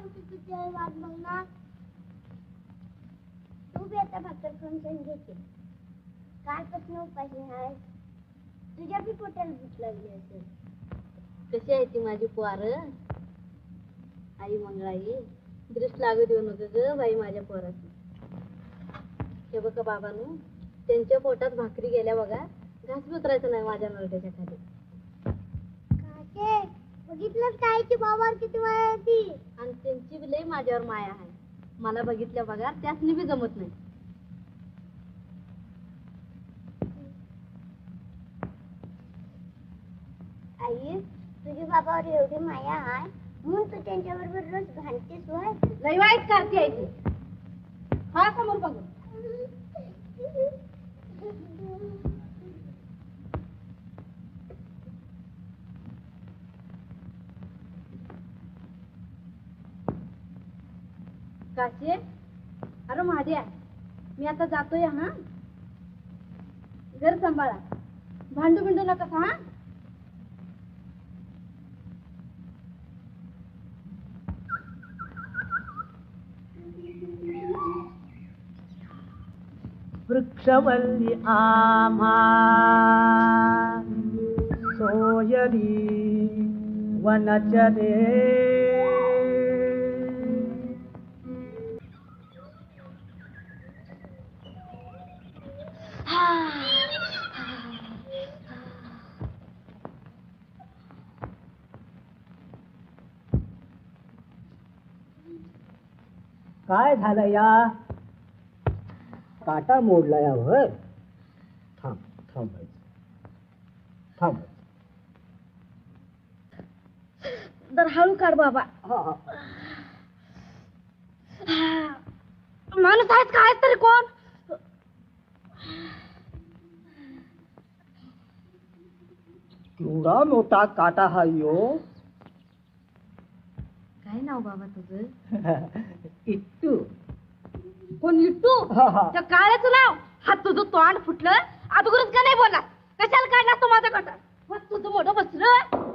आमची तुझी आई वाट बघणार. तू बी आता भाकर खाऊन घ्यायचे. कालपासून उपाशी आहे. तुझ्या बी पोटाला भूक लागली असेल. कशी आहे ती माझी पोर आई मंगळाई? दृष्ट लागू देऊ नको ग बाई माझ्या पोराची. हे बघा बाबांनो, त्यांच्या पोटात भाकरी गेल्या बघा, घास बी उतरायचं नाही माझ्या नरड्याच्या खाली. काके बघितलं ताईची बाबावर किती माया होती. आणि त्यांची बी लई माझ्यावर माया आहे. मला बघितल्या बघा त्यासनी बी जमत नाही. आई तुझी बाबावर एवढी माया आहे म्हणून तू त्यांच्याबरोबर रोज भांडतेस होय. लई वाईट करते आहे ती. हा समोर बघू. काचे अरे महाद्या, मी आता जातोय हा. घर सांभाळा, भांडू बिंडू नका हा. वृक्षवल्ली आम्हा सोयरी वनचरे. काय झालं या? काटा मोडला यावर. थांब थांबायचं, थांबायचं. तर हळू काढ बाबा. माणूस आहेस का? आहेस तरी कोण? केवढा मोठा काटा हा यो. काय नाव बाबा तुझं? इट्टू. कोण इट्टू? त्या काळ्याचं नाव? हात तुझं तोंड फुटलं अगोदरच का नाही बोलला? कशाला काढला तू माझ्याकडं? मग तुझं मोठं बसलं.